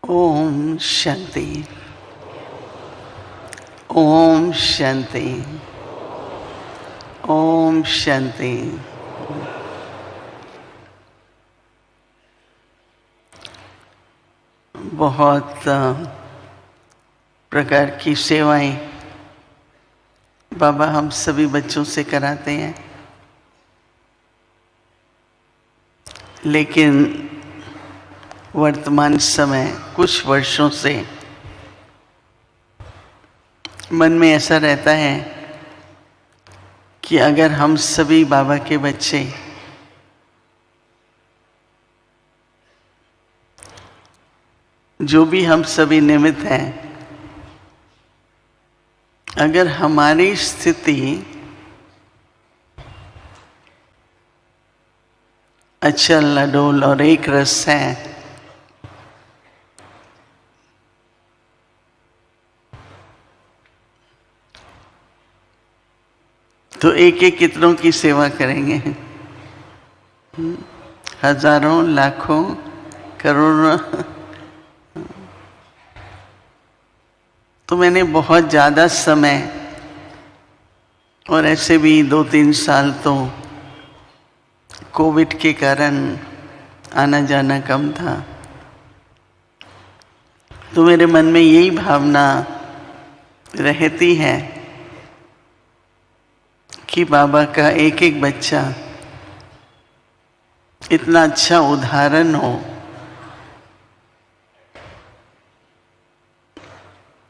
ओम शांति। ओम शांति। ओम शांति। बहुत प्रकार की सेवाएं बाबा हम सभी बच्चों से कराते हैं, लेकिन वर्तमान समय कुछ वर्षों से मन में ऐसा रहता है कि अगर हम सभी बाबा के बच्चे जो भी हम सभी निमित्त हैं, अगर हमारी स्थिति अचल अडोल और एक रस है, तो एक एक कितनों की सेवा करेंगे? हजारों, लाखों, करोड़ों। तो मैंने बहुत ज़्यादा समय, और ऐसे भी 2-3 साल तो कोविड के कारण आना जाना कम था, तो मेरे मन में यही भावना रहती है कि बाबा का एक एक बच्चा इतना अच्छा उदाहरण हो।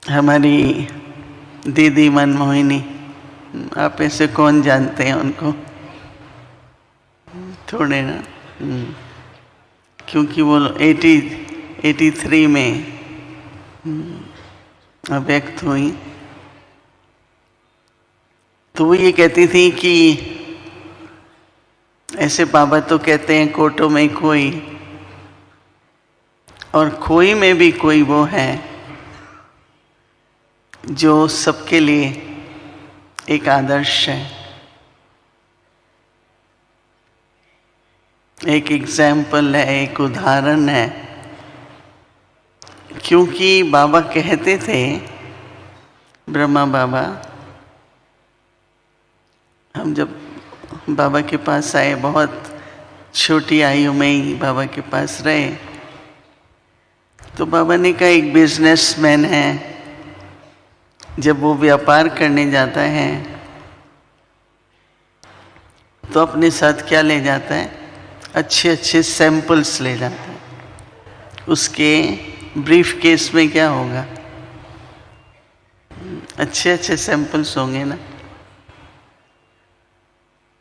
हमारी दीदी मनमोहिनी, आप ऐसे कौन जानते हैं उनको? थोड़े ना, क्योंकि वो 83 में व्यक्त हुई। तो वो ये कहती थी कि ऐसे बाबा तो कहते हैं कोटों में कोई, और खोई में भी कोई वो है जो सबके लिए एक आदर्श है, एक एग्जाम्पल है, एक उदाहरण है। क्योंकि बाबा कहते थे, ब्रह्मा बाबा, हम जब बाबा के पास आए, बहुत छोटी आयु में ही बाबा के पास रहे, तो बाबा ने कहा एक बिजनेसमैन है, जब वो व्यापार करने जाता है तो अपने साथ क्या ले जाता है? अच्छे अच्छे सैंपल्स ले जाता है। उसके ब्रीफ केस में क्या होगा? अच्छे अच्छे सैंपल्स होंगे ना।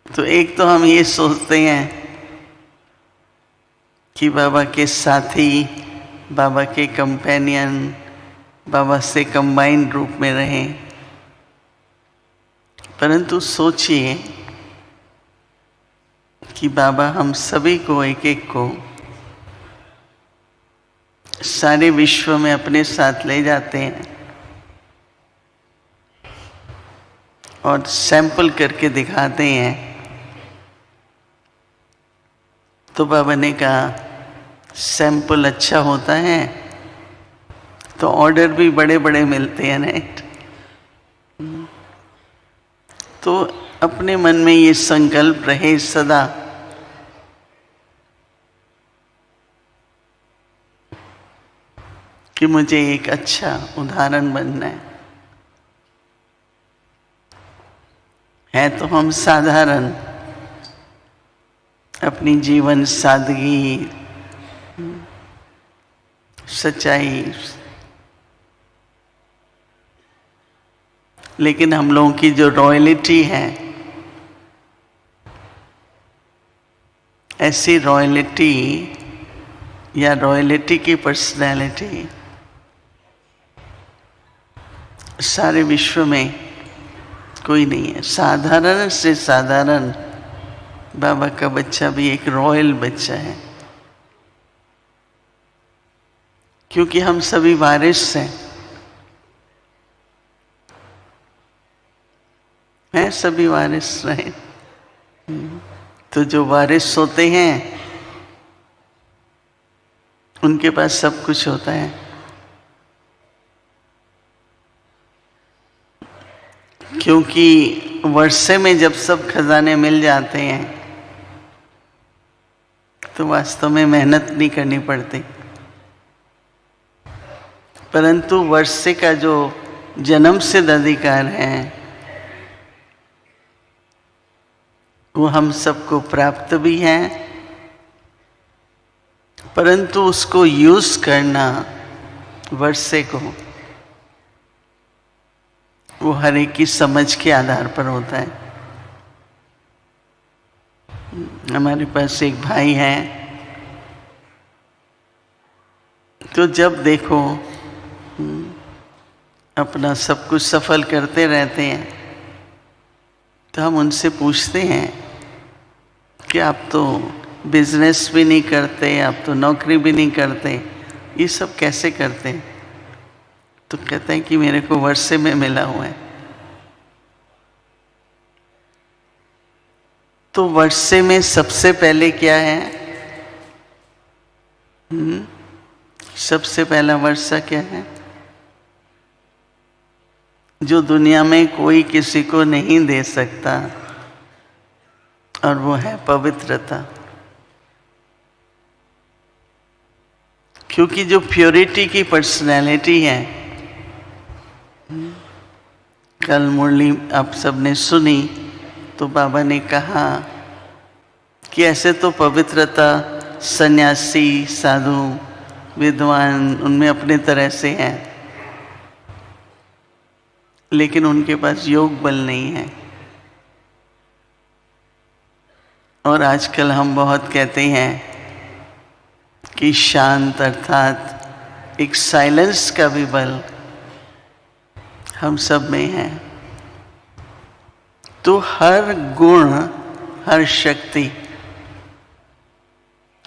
तो एक तो हम ये सोचते हैं कि बाबा के साथी, बाबा के कंपेनियन, बाबा से कंबाइंड रूप में रहें, परंतु सोचिए कि बाबा हम सभी को, एक एक को, सारे विश्व में अपने साथ ले जाते हैं और सैंपल करके दिखाते हैं। तो बाबा ने कहा सैंपल अच्छा होता है तो ऑर्डर भी बड़े बड़े मिलते हैं, राइट? तो अपने मन में ये संकल्प रहे सदा कि मुझे एक अच्छा उदाहरण बनना है। तो हम साधारण, अपनी जीवन सादगी, सच्चाई, लेकिन हम लोगों की जो रॉयल्टी है, ऐसी रॉयल्टी या रॉयल्टी की पर्सनैलिटी सारे विश्व में कोई नहीं है। साधारण से साधारण बाबा का बच्चा भी एक रॉयल बच्चा है, क्योंकि हम सभी वारिस हैं सभी वारिस रहे। तो जो वारिस होते हैं उनके पास सब कुछ होता है। क्योंकि वर्षे में जब सब खजाने मिल जाते हैं तो वास्तव में मेहनत नहीं करनी पड़ती, परंतु वर्षे का जो जन्म सिद्ध अधिकार है वो हम सबको प्राप्त भी है, परंतु उसको यूज करना वर्षे को वो हर एक की समझ के आधार पर होता है। हमारे पास एक भाई है, तो जब देखो अपना सब कुछ सफल करते रहते हैं तो हम उनसे पूछते हैं कि आप तो बिजनेस भी नहीं करते, आप तो नौकरी भी नहीं करते, ये सब कैसे करते हैं? तो कहते हैं कि मेरे को वर्षे में मिला हुआ है। तो वर्षे में सबसे पहले क्या है? सबसे पहला वर्षा क्या है? जो दुनिया में कोई किसी को नहीं दे सकता, और वो है पवित्रता। क्योंकि जो प्योरिटी की पर्सनैलिटी है, कल मुरली आप सबने सुनी तो बाबा ने कहा कि ऐसे तो पवित्रता सन्यासी, साधु, विद्वान उनमें अपने तरह से हैं, लेकिन उनके पास योग बल नहीं है। और आजकल हम बहुत कहते हैं कि शांत अर्थात एक साइलेंस का भी बल हम सब में है। तो हर गुण, हर शक्ति,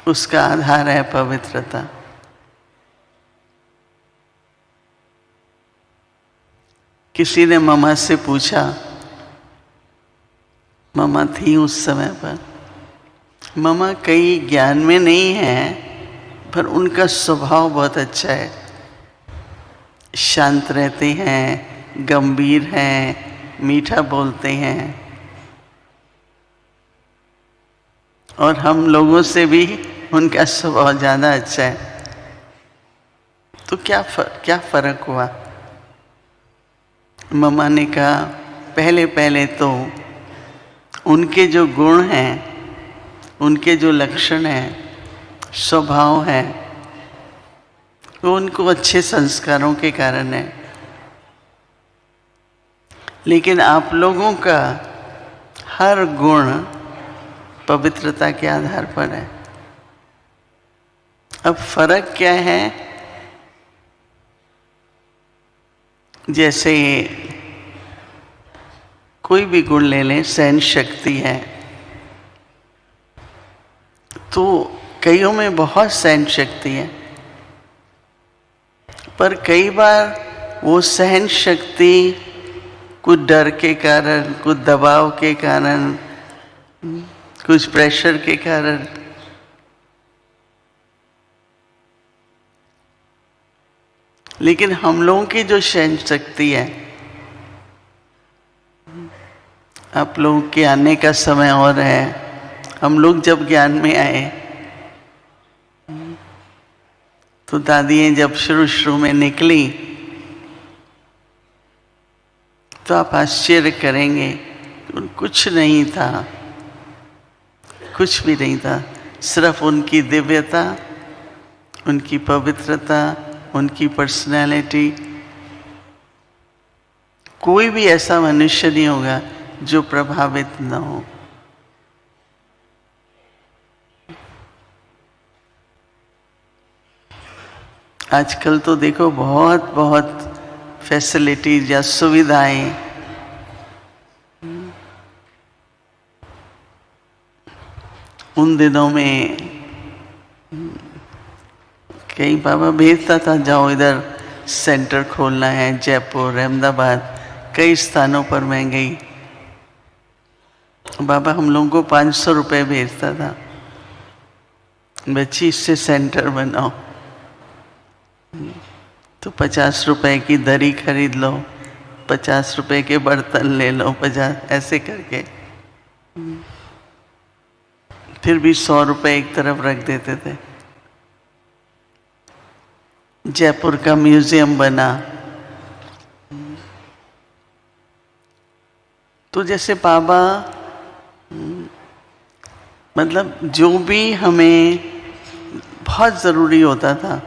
उसका आधार है पवित्रता। किसी ने ममा से पूछा, ममा थी उस समय पर, ममा कई ज्ञान में नहीं है पर उनका स्वभाव बहुत अच्छा है, शांत रहते हैं, गंभीर हैं, मीठा बोलते हैं, और हम लोगों से भी उनका स्वभाव ज़्यादा अच्छा है। तो क्या फर्क हुआ? मम्मा ने कहा पहले पहले तो उनके जो गुण हैं, उनके जो लक्षण हैं, स्वभाव है, वो उनको अच्छे संस्कारों के कारण है। लेकिन आप लोगों का हर गुण पवित्रता के आधार पर है। अब फर्क क्या है? जैसे कोई भी गुण ले लें, सहन शक्ति है, तो कईयों में बहुत सहन शक्ति है, पर कई बार वो सहन शक्ति कुछ डर के कारण, कुछ दबाव के कारण, कुछ प्रेशर के कारण लेकिन हम लोगों की जो सहन शक्ति है, आप लोगों के आने का समय और है। हम लोग जब ज्ञान में आए तो दादियाँ जब शुरू में निकली तो आप आश्चर्य करेंगे, कुछ नहीं था, कुछ भी नहीं था, सिर्फ उनकी दिव्यता, उनकी पवित्रता, उनकी पर्सनैलिटी। कोई भी ऐसा मनुष्य नहीं होगा जो प्रभावित न हो। आजकल तो देखो बहुत बहुत फैसिलिटीज या सुविधाएं, उन दिनों में कई बाबा भेजता था, जाओ इधर सेंटर खोलना है, जयपुर, अहमदाबाद, कई स्थानों पर मैं गई। बाबा हम लोगों को 500 रुपये भेजता था, बच्ची इससे सेंटर बनाओ, तो 50 रुपए की दरी खरीद लो, 50 के बर्तन ले लो, 50 ऐसे करके। फिर भी 100 एक तरफ रख देते थे। जयपुर का म्यूजियम बना। तो जैसे बाबा मतलब जो भी हमें बहुत ज़रूरी होता था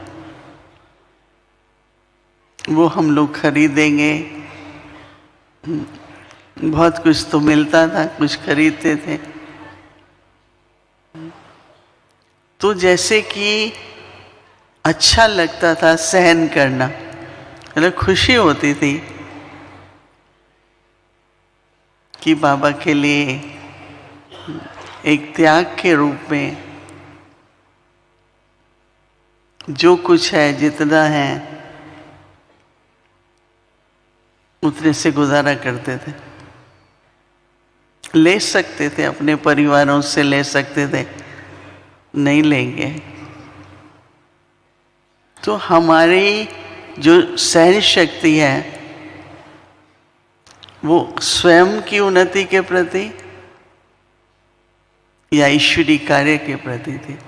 वो हम लोग खरीदेंगे। बहुत कुछ तो मिलता था, कुछ खरीदते थे। तो जैसे कि अच्छा लगता था सहन करना, मतलब खुशी होती थी कि बाबा के लिए एक त्याग के रूप में जो कुछ है, जितना है, उतने से गुजारा करते थे। ले सकते थे, अपने परिवारों से ले सकते थे, नहीं लेंगे। तो हमारी जो सहन शक्ति है वो स्वयं की उन्नति के प्रति या ईश्वरी कार्य के प्रति थी।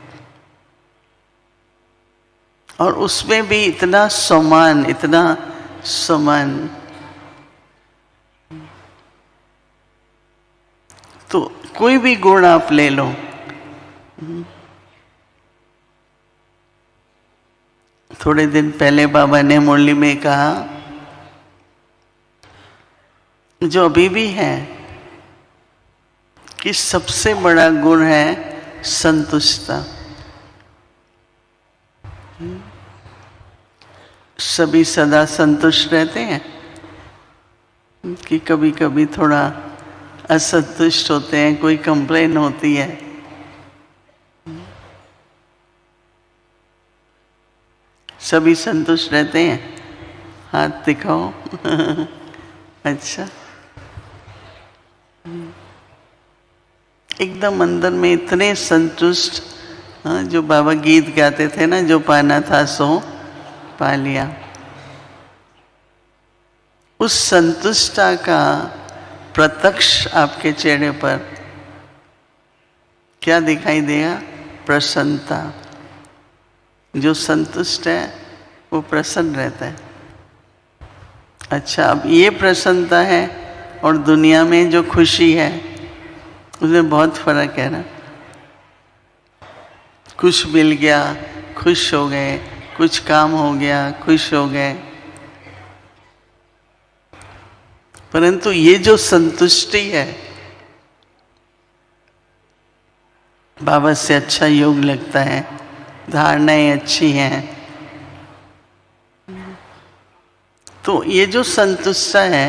और उसमें भी इतना समान, इतना समान। तो कोई भी गुण आप ले लो, थोड़े दिन पहले बाबा ने मुरली में कहा, जो अभी भी है, कि सबसे बड़ा गुण है संतुष्टता। सभी सदा संतुष्ट रहते हैं कि कभी कभी थोड़ा असंतुष्ट होते हैं, कोई कंप्लेन होती है। सभी संतुष्ट रहते हैं? हाथ दिखाओ। अच्छा, एकदम अंदर में इतने संतुष्ट। हाँ, जो बाबा गीत गाते थे ना, जो पाना था सो पा लिया। उस संतुष्टता का प्रत्यक्ष आपके चेहरे पर क्या दिखाई देगा? प्रसन्नता। जो संतुष्ट है वो प्रसन्न रहता है। अच्छा, अब ये प्रसन्नता है और दुनिया में जो खुशी है उसमें बहुत फर्क है ना। कुछ मिल गया, खुश हो गए, कुछ काम हो गया, खुश हो गए। परंतु ये जो संतुष्टि है, बाबा से अच्छा योग लगता है, धारणाएं अच्छी हैं, तो ये जो संतुष्टता है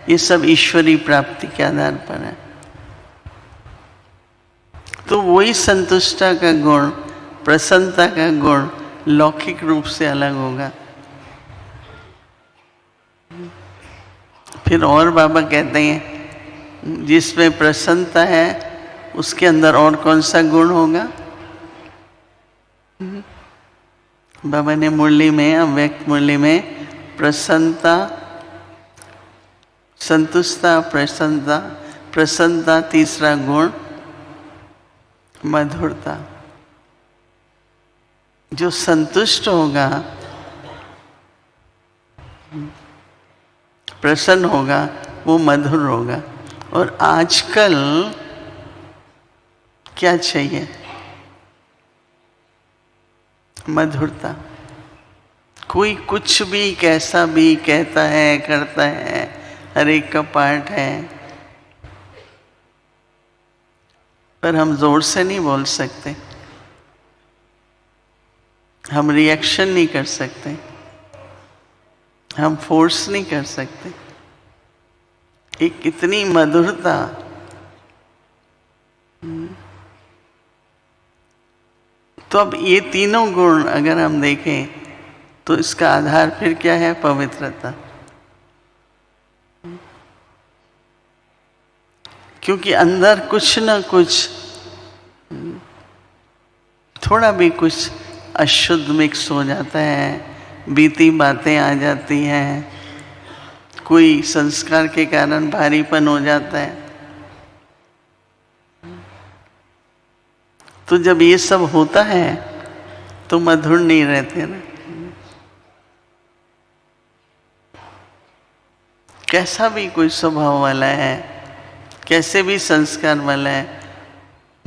ये सब ईश्वरी प्राप्ति के आधार पर है। तो वही संतुष्टता का गुण, प्रसन्नता का गुण लौकिक रूप से अलग होगा। फिर और बाबा कहते हैं जिसमें प्रसन्नता है उसके अंदर और कौन सा गुण होगा? बाबा ने मुरली में, अव्यक्त मुरली में, प्रसन्नता, संतुष्टता, प्रसन्नता, प्रसन्नता, तीसरा गुण मधुरता। जो संतुष्ट होगा, प्रसन्न होगा, वो मधुर होगा। और आजकल क्या चाहिए? मधुरता। कोई कुछ भी कैसा भी कहता है, करता है, हर एक का पार्ट है, पर हम जोर से नहीं बोल सकते, हम रिएक्शन नहीं कर सकते, हम फोर्स नहीं कर सकते। एक इतनी मधुरता। तो अब ये तीनों गुण अगर हम देखें तो इसका आधार फिर क्या है? पवित्रता। क्योंकि अंदर कुछ न कुछ, थोड़ा भी कुछ अशुद्ध मिक्स हो जाता है, बीती बातें आ जाती हैं, कोई संस्कार के कारण भारीपन हो जाता है। तो जब ये सब होता है तो मधुर नहीं रहते ना। कैसा भी कोई स्वभाव वाला है, कैसे भी संस्कार वाला है,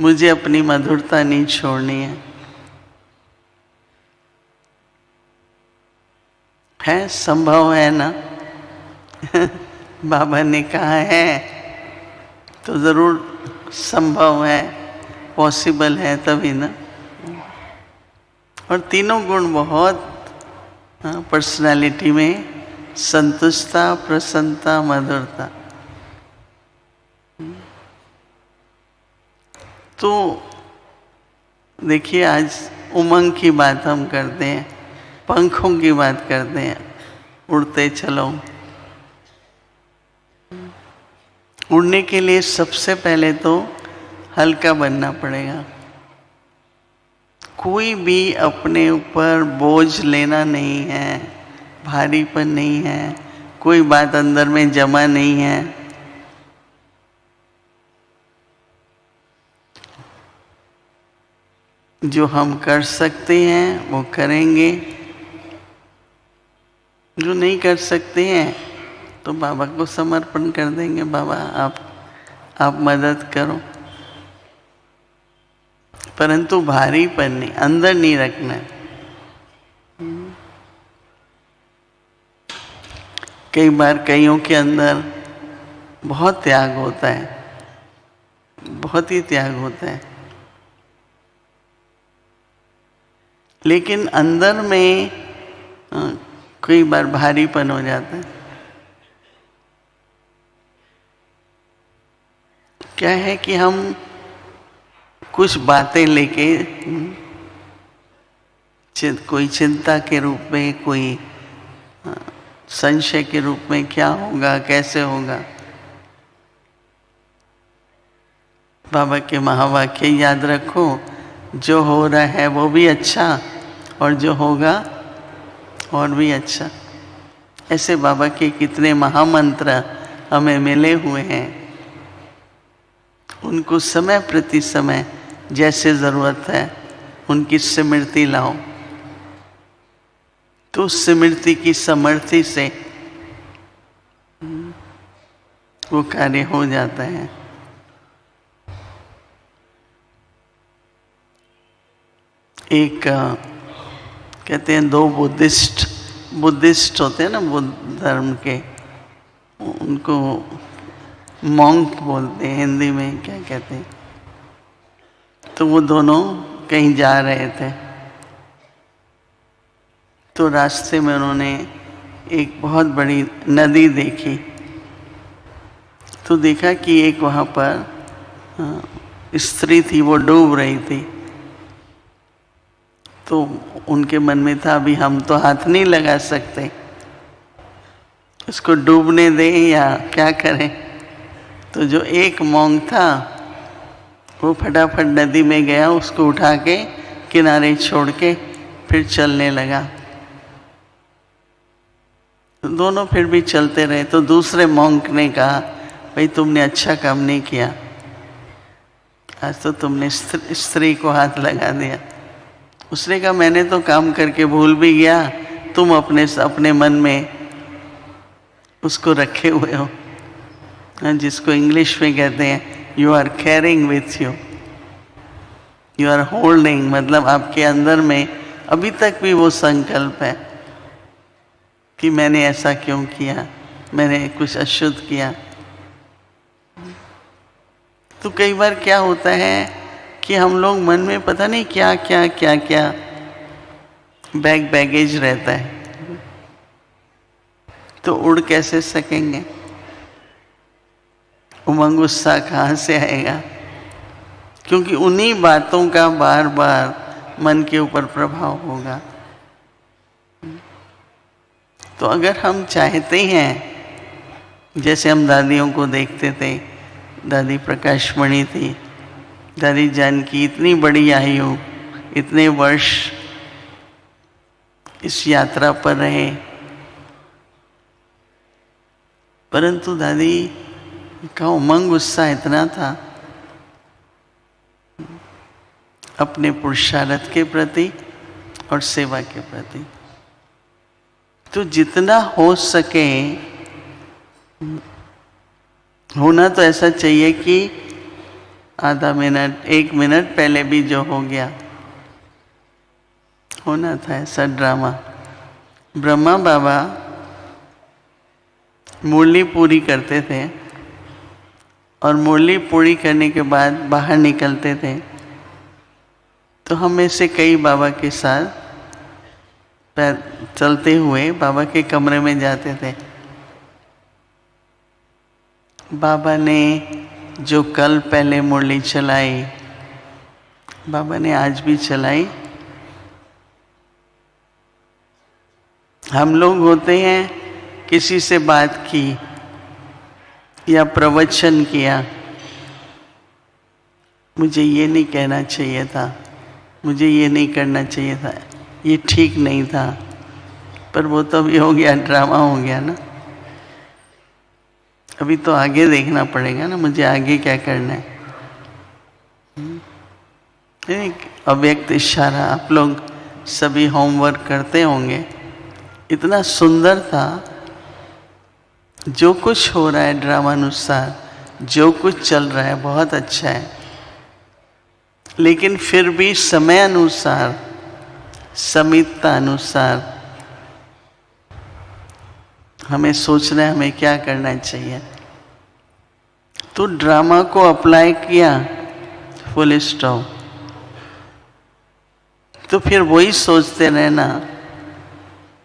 मुझे अपनी मधुरता नहीं छोड़नी है संभव है ना। बाबा ने कहा है तो जरूर संभव है, पॉसिबल है तभी ना। और तीनों गुण बहुत पर्सनालिटी में, संतुष्टता, प्रसन्नता, मधुरता। तो देखिए आज उमंग की बात हम करते हैं, पंखों की बात करते हैं, उड़ते चलो। उड़ने के लिए सबसे पहले तो हल्का बनना पड़ेगा। कोई भी अपने ऊपर बोझ लेना नहीं है, भारीपन नहीं है, कोई बात अंदर में जमा नहीं है। जो हम कर सकते हैं वो करेंगे, जो नहीं कर सकते हैं तो बाबा को समर्पण कर देंगे। बाबा आप मदद करो, परंतु भारीपन नहीं, अंदर नहीं रखना है। कई बार कईयों के अंदर बहुत त्याग होता है, बहुत ही त्याग होता है, लेकिन अंदर में कई बार भारीपन हो जाता है। क्या है कि हम कुछ बातें लेके कोई चिंता के रूप में, कोई संशय के रूप में, क्या होगा, कैसे होगा। बाबा के महावाक्य याद रखो, जो हो रहा है वो भी अच्छा और जो होगा और भी अच्छा। ऐसे बाबा के कितने महामंत्र हमें मिले हुए हैं। उनको समय प्रति समय जैसे ज़रूरत है उनकी स्मृति लाओ, तो उस स्मृति की समर्थि से वो कार्य हो जाता है। एक कहते हैं दो बुद्धिस्ट होते हैं ना, बुद्ध धर्म के, उनको मॉन्क बोलते हैं, हिंदी में क्या कहते हैं। तो वो दोनों कहीं जा रहे थे, तो रास्ते में उन्होंने एक बहुत बड़ी नदी देखी। तो देखा कि एक वहाँ पर स्त्री थी, वो डूब रही थी। तो उनके मन में था अभी हम तो हाथ नहीं लगा सकते, उसको डूबने दें या क्या करें। तो जो एक मॉन्क था वो फटाफट नदी में गया, उसको उठा के किनारे छोड़ के फिर चलने लगा। तो दोनों फिर भी चलते रहे। तो दूसरे मॉन्क ने कहा, भाई तुमने अच्छा काम नहीं किया, आज तो तुमने स्त्री को हाथ लगा दिया। उसने कहा मैंने तो काम करके भूल भी गया, तुम अपने मन में उसको रखे हुए हो, जिसको इंग्लिश में कहते हैं you are carrying with you are holding. मतलब आपके अंदर में अभी तक भी वो संकल्प है कि मैंने ऐसा क्यों किया, मैंने कुछ अशुद्ध किया। तो कई बार क्या होता है कि हम लोग मन में पता नहीं क्या क्या क्या क्या बैगेज रहता है, तो उड़ कैसे सकेंगे, उमंग उत्साह कहाँ से आएगा? क्योंकि उन्हीं बातों का बार बार मन के ऊपर प्रभाव होगा। तो अगर हम चाहते हैं, जैसे हम दादियों को देखते थे, दादी प्रकाशमणि थी, दादी जानकी इतनी बड़ी आयु, इतने वर्ष इस यात्रा पर रहे, परंतु दादी का उमंग उत्साह इतना था अपने पुरुषार्थ के प्रति और सेवा के प्रति। तो जितना हो सके होना तो ऐसा चाहिए कि आधा मिनट 1 मिनट पहले भी जो हो गया होना था ऐसा ड्रामा। ब्रह्मा बाबा मुरली पूरी करते थे और मुरली पूरी करने के बाद बाहर निकलते थे तो हम में से कई बाबा के साथ पैर चलते हुए बाबा के कमरे में जाते थे। बाबा ने जो कल पहले मुरली चलाई बाबा ने आज भी चलाई। हम लोग होते हैं किसी से बात की या प्रवचन किया, मुझे ये नहीं कहना चाहिए था, मुझे ये नहीं करना चाहिए था, ये ठीक नहीं था, पर वो तो अभी हो गया, ड्रामा हो गया ना। अभी तो आगे देखना पड़ेगा ना, मुझे आगे क्या करना है। एक अव्यक्त इशारा आप लोग सभी होमवर्क करते होंगे, इतना सुंदर था। जो कुछ हो रहा है ड्रामानुसार, जो कुछ चल रहा है बहुत अच्छा है, लेकिन फिर भी समय अनुसार, समीपता अनुसार हमें सोचना है हमें क्या करना चाहिए। तो ड्रामा को अप्लाई किया, फुल स्टॉप। तो फिर वही सोचते रहना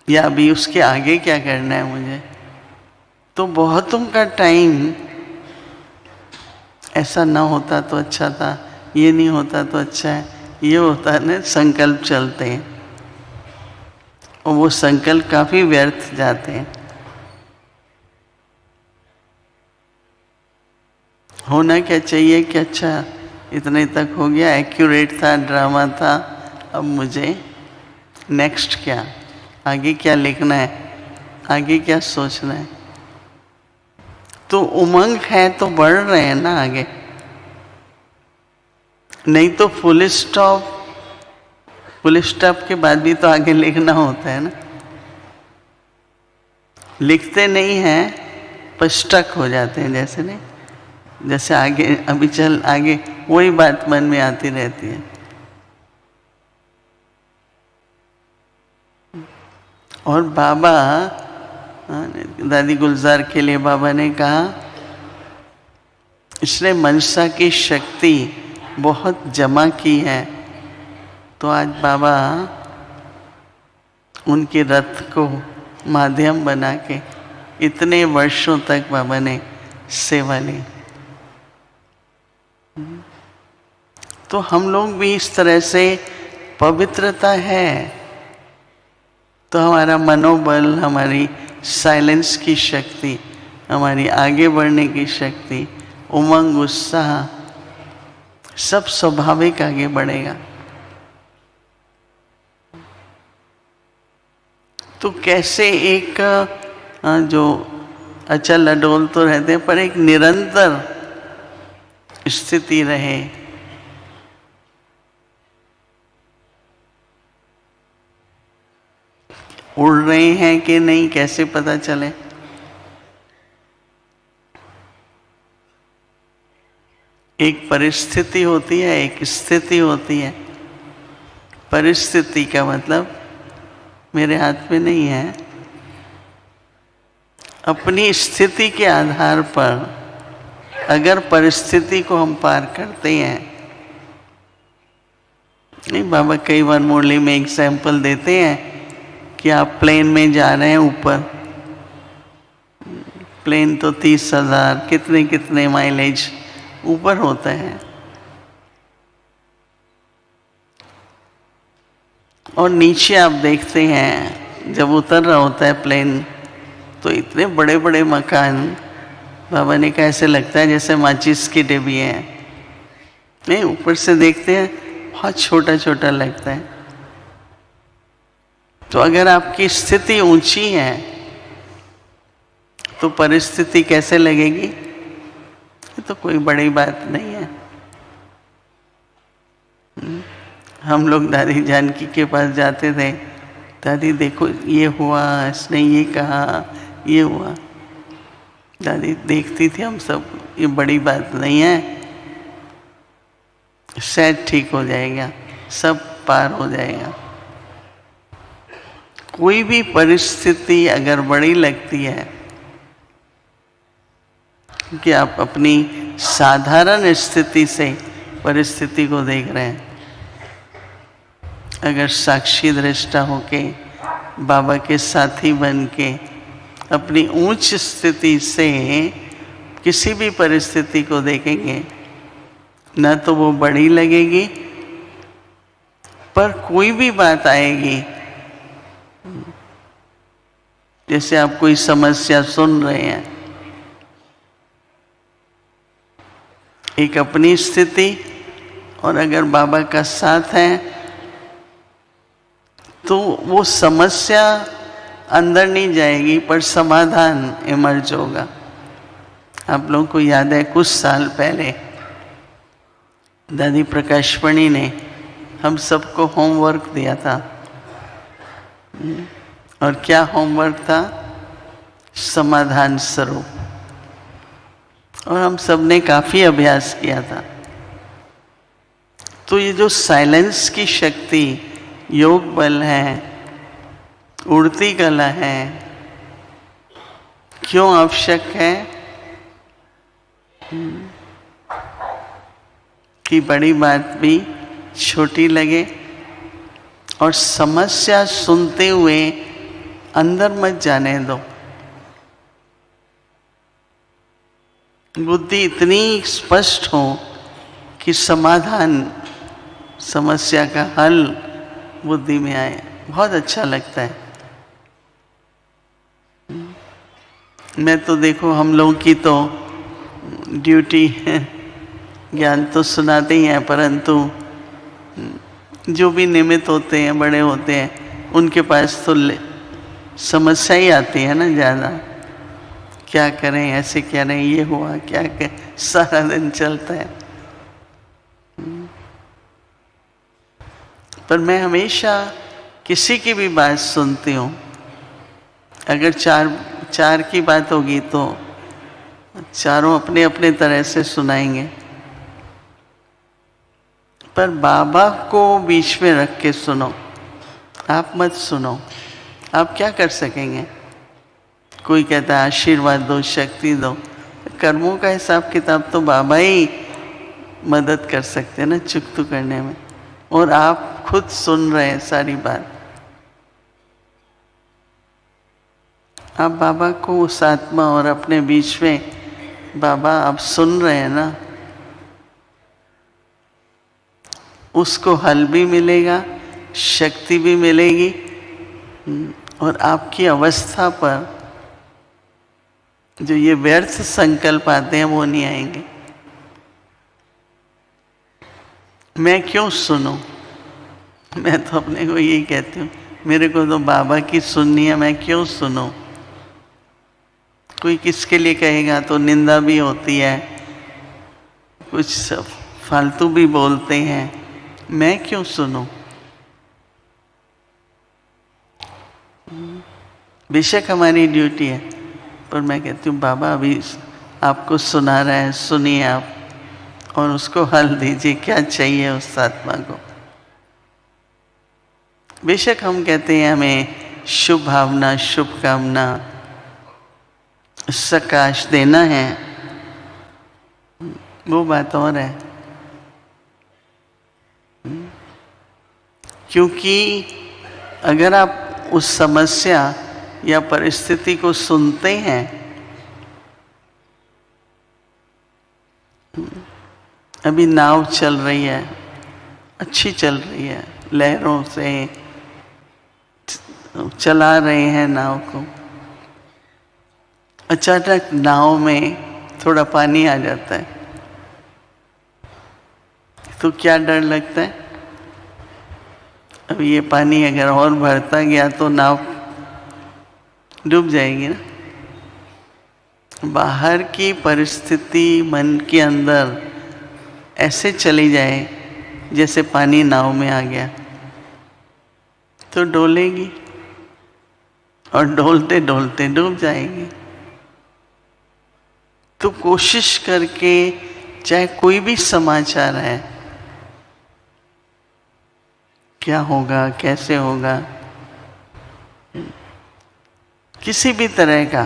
या अभी उसके आगे क्या करना है मुझे। तो बहुतों का टाइम ऐसा ना होता तो अच्छा था, ये नहीं होता तो अच्छा है, ये होता है ना, संकल्प चलते हैं और वो संकल्प काफी व्यर्थ जाते हैं। होना क्या चाहिए कि अच्छा इतने तक हो गया, एक्यूरेट था, ड्रामा था, अब मुझे नेक्स्ट क्या, आगे क्या लिखना है, आगे क्या सोचना है। तो उमंग है तो बढ़ रहे हैं ना आगे, नहीं तो फुल स्टॉप के बाद भी तो आगे लिखना होता है ना। लिखते नहीं हैं पर स्टक हो जाते हैं, जैसे नहीं, जैसे आगे अभी चल आगे वही बात मन में आती रहती है। और बाबा, दादी गुलजार के लिए बाबा ने कहा इसने मनसा की शक्ति बहुत जमा की है। तो आज बाबा उनके रथ को माध्यम बना के इतने वर्षों तक बाबा ने सेवा ली। तो हम लोग भी इस तरह से, पवित्रता है तो हमारा मनोबल, हमारी साइलेंस की शक्ति, हमारी आगे बढ़ने की शक्ति, उमंग, उत्साह सब स्वाभाविक आगे बढ़ेगा। तो कैसे एक जो अचल अडोल तो रहते हैं पर एक निरंतर स्थिति रहे। उड़ रहे हैं कि नहीं कैसे पता चले। एक परिस्थिति होती है, एक स्थिति होती है। परिस्थिति का मतलब मेरे हाथ में नहीं है। अपनी स्थिति के आधार पर अगर परिस्थिति को हम पार करते हैं, नहीं बाबा कई बार मुरली में एग्जाम्पल देते हैं कि आप प्लेन में जा रहे हैं, ऊपर प्लेन तो 30,000 कितने कितने माइलेज ऊपर होता है, और नीचे आप देखते हैं जब उतर रहा होता है प्लेन तो इतने बड़े बड़े मकान, बाबा ने कहा ऐसे लगता है जैसे माचिस की डिब्बी है। नहीं, ऊपर से देखते हैं बहुत छोटा छोटा लगता है। तो अगर आपकी स्थिति ऊंची है तो परिस्थिति कैसे लगेगी? ये तो कोई बड़ी बात नहीं है। हम लोग दादी जानकी के पास जाते थे, दादी देखो ये हुआ, इसने ये कहा, ये हुआ। दादी देखती थी हम सब, ये बड़ी बात नहीं है, शायद ठीक हो जाएगा, सब पार हो जाएगा। कोई भी परिस्थिति अगर बड़ी लगती है कि आप अपनी साधारण स्थिति से परिस्थिति को देख रहे हैं, अगर साक्षी दृष्टा होके बाबा के साथी बन के अपनी ऊंच स्थिति से किसी भी परिस्थिति को देखेंगे, न तो वो बड़ी लगेगी, पर कोई भी बात आएगी, जैसे आप कोई समस्या सुन रहे हैं, एक अपनी स्थिति और अगर बाबा का साथ है तो वो समस्या अंदर नहीं जाएगी, पर समाधान इमर्ज होगा। आप लोगों को याद है कुछ साल पहले दादी प्रकाशमणि ने हम सबको होमवर्क दिया था, और क्या होमवर्क था? समाधान स्वरूप। और हम सब ने काफी अभ्यास किया था। तो ये जो साइलेंस की शक्ति, योग बल है, उड़ती कला है, क्यों आवश्यक है? कि बड़ी बात भी छोटी लगे, और समस्या सुनते हुए अंदर मत जाने दो। बुद्धि इतनी स्पष्ट हो कि समाधान, समस्या का हल बुद्धि में आए, बहुत अच्छा लगता है। मैं तो देखो हम लोगों की तो ड्यूटी ज्ञान तो सुनाते ही हैं, परंतु जो भी निमित्त होते हैं, बड़े होते हैं, उनके पास तो समस्या ही आती है ना ज़्यादा। क्या करें, ऐसे क्या नहीं, ये हुआ, क्या करें, सारा दिन चलता है। पर मैं हमेशा किसी की भी बात सुनती हूँ, अगर चार की बात होगी तो चारों अपने अपने तरह से सुनाएंगे, पर बाबा को बीच में रख के सुनो, आप मत सुनो। आप क्या कर सकेंगे? कोई कहता है आशीर्वाद दो, शक्ति दो, कर्मों का हिसाब किताब तो बाबा ही मदद कर सकते हैं ना चुकतू करने में, और आप खुद सुन रहे हैं सारी बात। आप बाबा को उस आत्मा और अपने बीच में, बाबा आप सुन रहे हैं ना, उसको हल भी मिलेगा, शक्ति भी मिलेगी, और आपकी अवस्था पर जो ये व्यर्थ संकल्प आते हैं वो नहीं आएंगे। मैं क्यों सुनूं? मैं तो अपने को यही कहती हूँ, मेरे को तो बाबा की सुननी है, मैं क्यों सुनूं? कोई किसके लिए कहेगा तो निंदा भी होती है, कुछ फालतू भी बोलते हैं, मैं क्यों सुनूं? बेशक हमारी ड्यूटी है, पर मैं कहती हूँ बाबा अभी आपको सुना रहा है, सुनिए आप, और उसको हल दीजिए, क्या चाहिए उस आत्मा को। बेशक हम कहते हैं हमें शुभ भावना, शुभकामना, सकाश देना है, वो बात और है। क्योंकि अगर आप उस समस्या या परिस्थिति को सुनते हैं, अभी नाव चल रही है, अच्छी चल रही है, लहरों से चला रहे हैं नाव को, अचानक नाव में थोड़ा पानी आ जाता है, तो क्या डर लगता है? अब ये पानी अगर और बढ़ता गया तो नाव डूब जाएगी ना। बाहर की परिस्थिति मन के अंदर ऐसे चली जाए जैसे पानी नाव में आ गया तो डोलेगी और डोलते डोलते डूब जाएगी। तो कोशिश करके चाहे कोई भी समाचार है, क्या होगा कैसे होगा, किसी भी तरह का,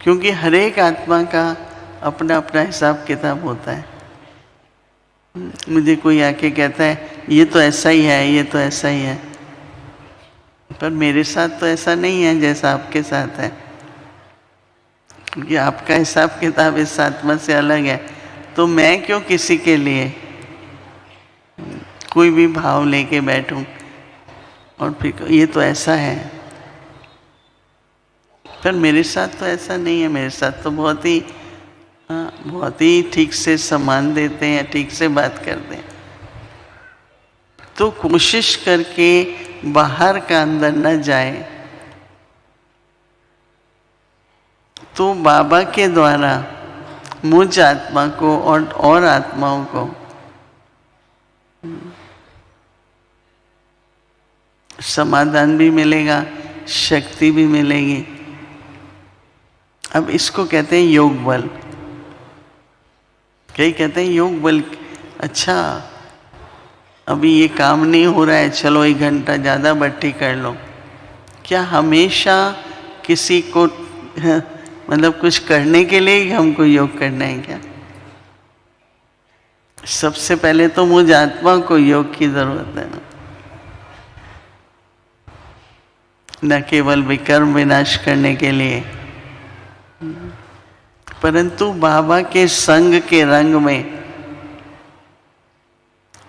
क्योंकि हर एक आत्मा का अपना अपना हिसाब किताब होता है। मुझे कोई आके कहता है ये तो ऐसा ही है, ये तो ऐसा ही है, पर मेरे साथ तो ऐसा नहीं है जैसा आपके साथ है, क्योंकि आपका हिसाब किताब इस आत्मा से अलग है। तो मैं क्यों किसी के लिए कोई भी भाव लेके बैठूं और फिर ये तो ऐसा है, पर मेरे साथ तो ऐसा नहीं है, मेरे साथ तो बहुत ही ठीक से सम्मान देते हैं, ठीक से बात करते हैं। तो कोशिश करके बाहर का अंदर न जाए, तो बाबा के द्वारा मुझ आत्मा को और आत्माओं को समाधान भी मिलेगा, शक्ति भी मिलेगी। अब इसको कहते हैं योग बल। कई कहते हैं योग बल, अच्छा अभी ये काम नहीं हो रहा है, चलो 1 घंटा ज़्यादा भट्टी कर लो। क्या हमेशा किसी को मतलब कुछ करने के लिए ही हमको योग करना है क्या? सबसे पहले तो मुझ आत्मा को योग की जरूरत है न केवल विकर्म विनाश करने के लिए, परंतु बाबा के संग के रंग में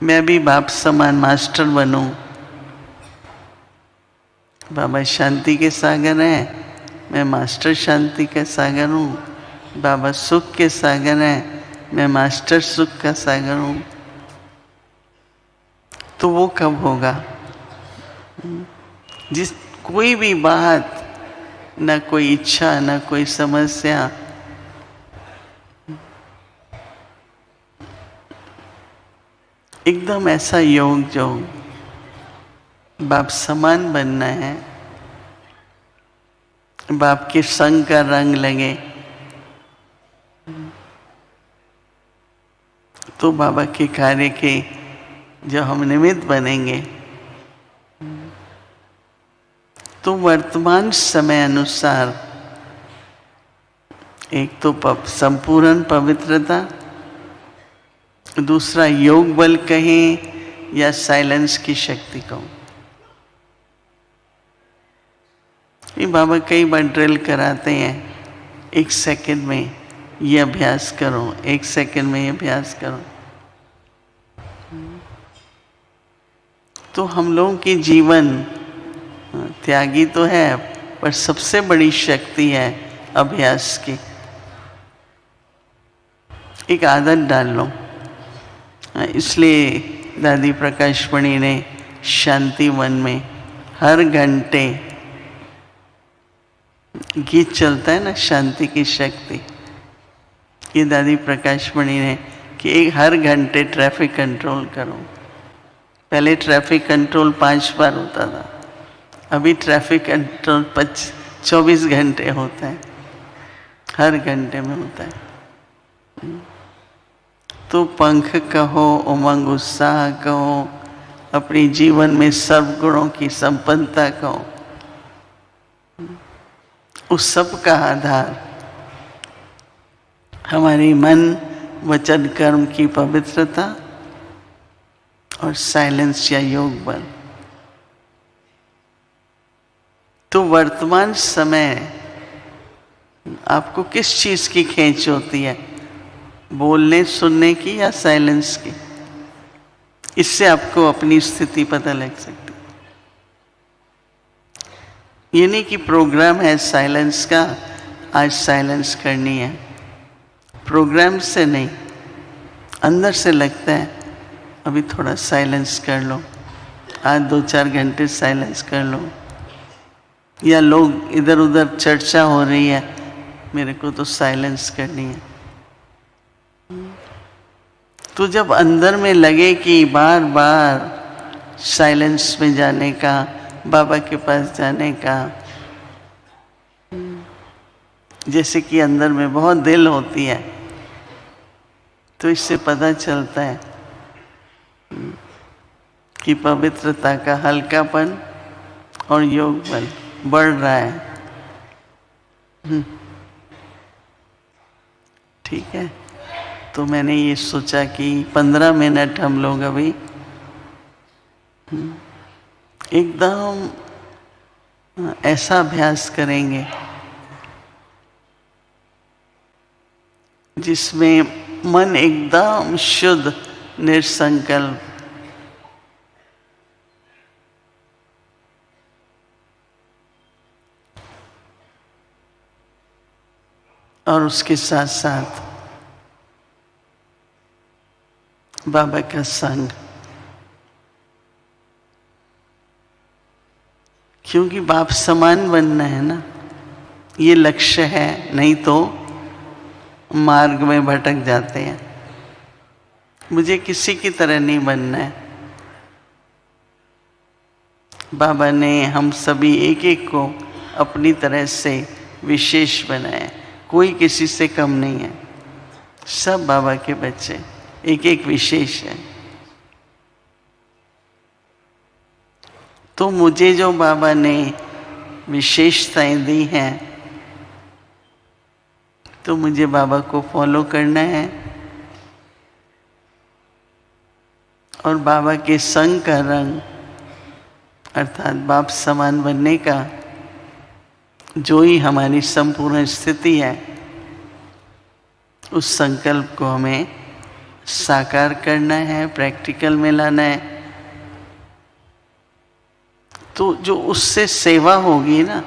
मैं भी बाप समान मास्टर बनूं। बाबा शांति के सागर हैं, मैं मास्टर शांति का सागर हूँ। बाबा सुख के सागर हैं, मैं मास्टर सुख का सागर हूँ। तो वो कब होगा? जिस कोई भी बात, न कोई इच्छा न कोई समस्या, एकदम ऐसा योग जो बाप समान बनना है, बाप के संग का रंग लगे, तो बाबा के कार्य के जो हम निमित्त बनेंगे, तो वर्तमान समय अनुसार एक तो संपूर्ण पवित्रता, दूसरा योग बल कहें या साइलेंस की शक्ति कहूं। ये बाबा कई बार ड्रिल कराते हैं, 1 सेकंड में ये अभ्यास करो, 1 सेकंड में ये अभ्यास करो। तो हम लोगों की जीवन त्यागी तो है, पर सबसे बड़ी शक्ति है अभ्यास की। एक आदत डाल लो। इसलिए दादी प्रकाशमणि ने शांति वन में हर घंटे गीत चलता है ना, शांति की शक्ति, ये दादी प्रकाशमणि ने कि हर घंटे ट्रैफिक कंट्रोल करो। पहले ट्रैफिक कंट्रोल 5 बार होता था, अभी ट्रैफिक कंट्रोल 24 घंटे होता है, हर घंटे में होता है। तो पंख कहो, उमंग उत्साह कहो, अपनी जीवन में सब गुणों की संपन्नता कहो, उस सब का आधार हमारी मन वचन कर्म की पवित्रता और साइलेंस या योग बल। तो वर्तमान समय आपको किस चीज की खींच होती है, बोलने सुनने की या साइलेंस की? इससे आपको अपनी स्थिति पता लग सकती। ये नहीं कि प्रोग्राम है साइलेंस का, आज साइलेंस करनी है, प्रोग्राम से नहीं, अंदर से लगता है अभी थोड़ा साइलेंस कर लो, आज 2-4 घंटे साइलेंस कर लो। या लोग इधर उधर चर्चा हो रही है मेरे को तो साइलेंस करनी है। तो जब अंदर में लगे कि बार बार साइलेंस में जाने का, बाबा के पास जाने का, जैसे कि अंदर में बहुत दिल होती है, तो इससे पता चलता है कि पवित्रता का हल्कापन और योग बल बढ़ रहा है। ठीक है, तो मैंने ये सोचा कि 15 मिनट हम लोग अभी एकदम ऐसा अभ्यास करेंगे जिसमें मन एकदम शुद्ध, निसंकल्प, और उसके साथ साथ बाबा का संग, क्योंकि बाप समान बनना है ना, ये लक्ष्य है, नहीं तो मार्ग में भटक जाते हैं। मुझे किसी की तरह नहीं बनना है। बाबा ने हम सभी एक एक को अपनी तरह से विशेष बनाया, कोई किसी से कम नहीं है। सब बाबा के बच्चे एक एक विशेष है। तो मुझे जो बाबा ने विशेषताएं दी हैं, तो मुझे बाबा को फॉलो करना है और बाबा के संग का रंग अर्थात बाप समान बनने का जो ही हमारी संपूर्ण स्थिति है, उस संकल्प को हमें साकार करना है, प्रैक्टिकल में लाना है। तो जो उससे सेवा होगी ना,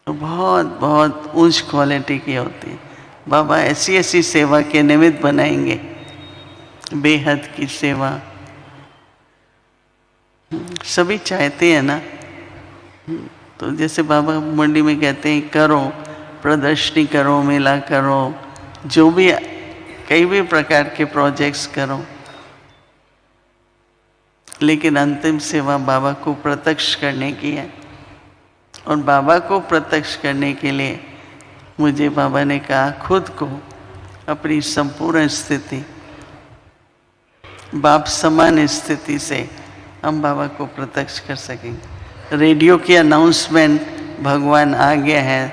तो बहुत बहुत उच्च क्वालिटी की होती है। बाबा ऐसी ऐसी सेवा के निमित्त बनाएंगे, बेहद की सेवा। सभी चाहते हैं ना, तो जैसे बाबा मंडी में कहते हैं करो, प्रदर्शनी करो, मेला करो, जो भी कई भी प्रकार के प्रोजेक्ट्स करो, लेकिन अंतिम सेवा बाबा को प्रत्यक्ष करने की है। और बाबा को प्रत्यक्ष करने के लिए मुझे बाबा ने कहा खुद को अपनी संपूर्ण स्थिति, बाप समान स्थिति से हम बाबा को प्रत्यक्ष कर सकेंगे। रेडियो की अनाउंसमेंट भगवान आ गया है,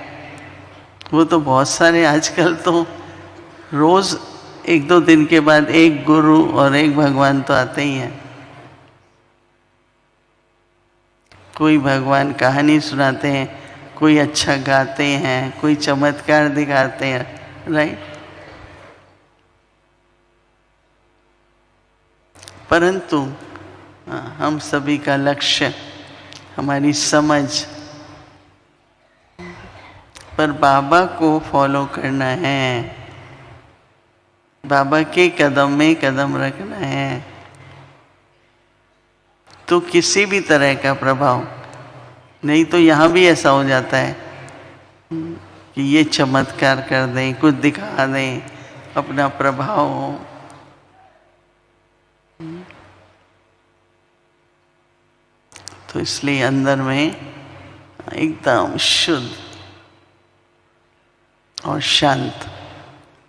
वो तो बहुत सारे आजकल तो रोज़ 1-2 दिन के बाद एक गुरु और एक भगवान तो आते ही हैं। कोई भगवान कहानी सुनाते हैं, कोई अच्छा गाते हैं, कोई चमत्कार दिखाते हैं, राइट। परंतु हम सभी का लक्ष्य, हमारी समझ पर बाबा को फॉलो करना है, बाबा के कदम में कदम रखना है। तो किसी भी तरह का प्रभाव नहीं, तो यहाँ भी ऐसा हो जाता है कि ये चमत्कार कर दें, कुछ दिखा दें, अपना प्रभाव हो। तो इसलिए अंदर में एकदम शुद्ध और शांत